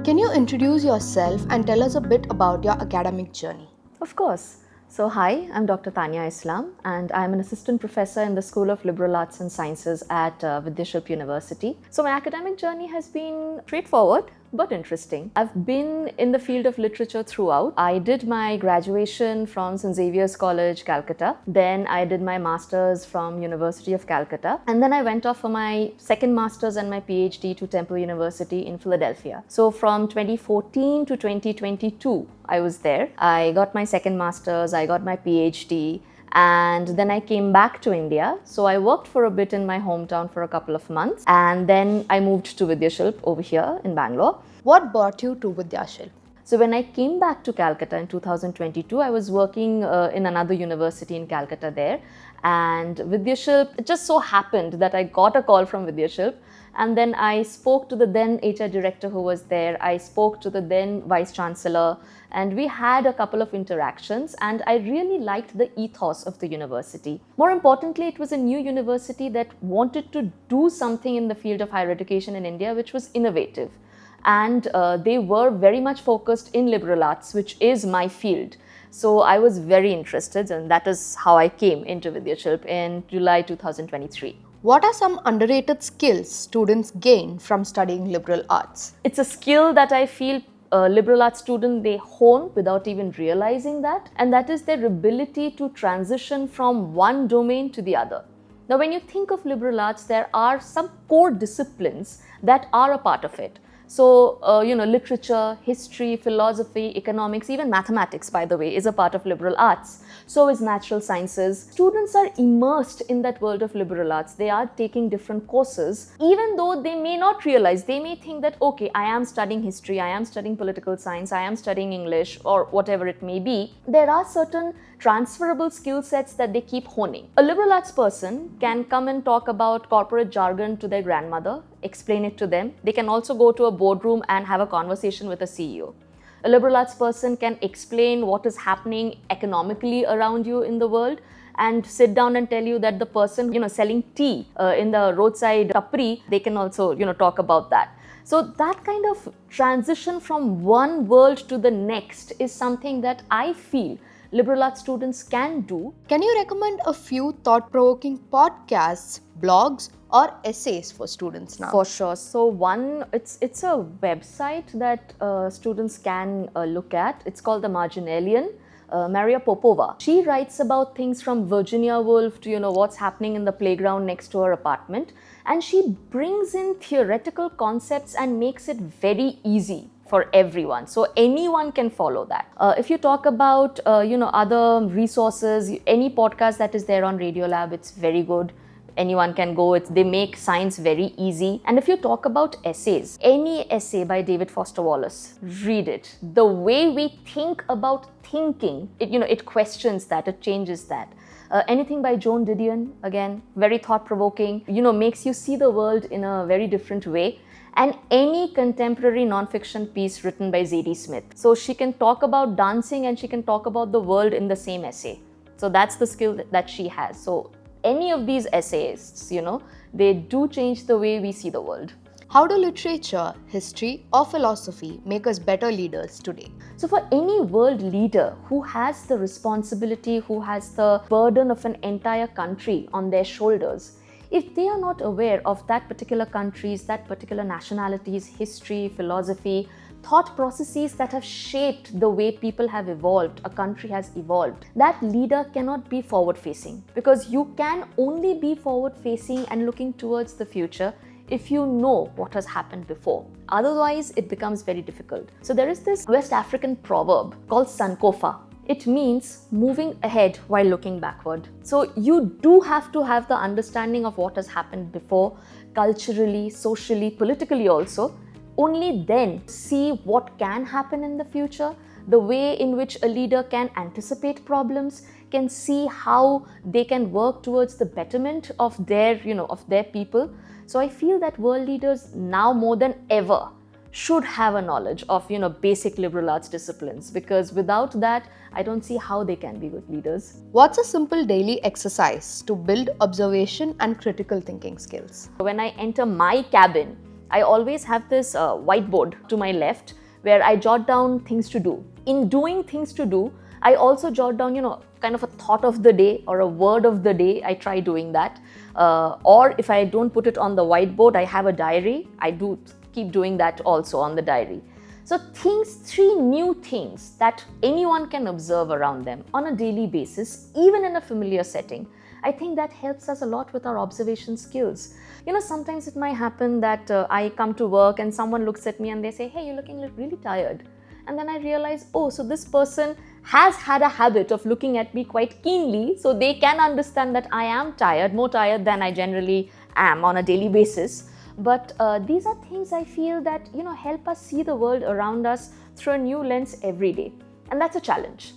Can you introduce yourself and tell us a bit about your academic journey? Of course. So, hi, I'm Dr. Tania Islam, and I'm an assistant professor in the School of Liberal Arts and Sciences at Vidyashilp University. So, my academic journey has been straightforward but interesting. I've been in the field of literature throughout. I did my graduation from St. Xavier's College, Calcutta. Then I did my master's from University of Calcutta. And then I went off for my second master's and my PhD to Temple University in Philadelphia. So from 2014 to 2022, I was there. I got my second master's, I got my PhD, and then I came back to India. So I worked for a bit in my hometown for a couple of months, and then I moved to Vidyashilp over here in Bangalore. What brought you to Vidyashilp? So when I came back to Calcutta in 2022, I was working in another university in Calcutta there. And Vidyashilp, it just so happened that I got a call from Vidyashilp. And then I spoke to the then HR director who was there. I spoke to the then vice chancellor, and we had a couple of interactions, and I really liked the ethos of the university. More importantly, it was a new university that wanted to do something in the field of higher education in India, which was innovative. And they were very much focused in liberal arts, which is my field. So I was very interested, and that is how I came into Vidyashilp in July 2023. What are some underrated skills students gain from studying liberal arts? It's a skill that I feel liberal arts students, they hone without even realizing that, and that is their ability to transition from one domain to the other. Now, when you think of liberal arts, there are some core disciplines that are a part of it. So, literature, history, philosophy, economics, even mathematics, by the way, is a part of liberal arts. So is natural sciences. Students are immersed in that world of liberal arts. They are taking different courses, even though they may not realize. They may think that, okay, I am studying history, I am studying political science, I am studying English, or whatever it may be. There are certain transferable skill sets that they keep honing. A liberal arts person can come and talk about corporate jargon to their grandmother, explain it to them. They can also go to a boardroom and have a conversation with a CEO. A liberal arts person can explain what is happening economically around you in the world and sit down and tell you that the person, selling tea in the roadside tapri, they can also, talk about that. So that kind of transition from one world to the next is something that I feel liberal arts students can do. Can you recommend a few thought-provoking podcasts, blogs, or essays for students now? For sure. So one, it's a website that students can look at. It's called The Marginalian. Maria Popova. She writes about things from Virginia Woolf to what's happening in the playground next to her apartment, and she brings in theoretical concepts and makes it very easy for everyone. So anyone can follow that. If you talk about other resources, any podcast that is there on Radiolab, it's very good. Anyone can go. They make science very easy. And if you talk about essays, any essay by David Foster Wallace, read it. The way we think about thinking, it questions that, it changes that. Anything by Joan Didion, again, very thought-provoking, makes you see the world in a very different way. And any contemporary non-fiction piece written by Zadie Smith. So she can talk about dancing and she can talk about the world in the same essay. So that's the skill that she has. So any of these essayists, they do change the way we see the world. How do literature, history, or philosophy make us better leaders today? So for any world leader who has the responsibility, who has the burden of an entire country on their shoulders, if they are not aware of that particular country's, that particular nationality's history, philosophy, thought processes that have shaped the way people have evolved, a country has evolved, that leader cannot be forward-facing, because you can only be forward-facing and looking towards the future if you know what has happened before. Otherwise, it becomes very difficult. So there is this West African proverb called Sankofa. It means moving ahead while looking backward. So you do have to have the understanding of what has happened before, culturally, socially, politically also. Only then see what can happen in the future, the way in which a leader can anticipate problems, can see how they can work towards the betterment of their people. So I feel that world leaders now more than ever should have a knowledge of basic liberal arts disciplines, because without that I don't see how they can be good leaders. What's a simple daily exercise to build observation and critical thinking skills? When I enter my cabin I always have this whiteboard to my left where I jot down things to do. In doing things to do, I also jot down, kind of a thought of the day or a word of the day. I try doing that. Or if I don't put it on the whiteboard, I have a diary. I do keep doing that also on the diary. So three new things that anyone can observe around them on a daily basis, even in a familiar setting. I think that helps us a lot with our observation skills. Sometimes it might happen that I come to work and someone looks at me and they say, hey, you're looking really tired. And then I realize, oh, so this person has had a habit of looking at me quite keenly, so they can understand that I am tired, more tired than I generally am on a daily basis. But these are things I feel that help us see the world around us through a new lens every day, and that's a challenge.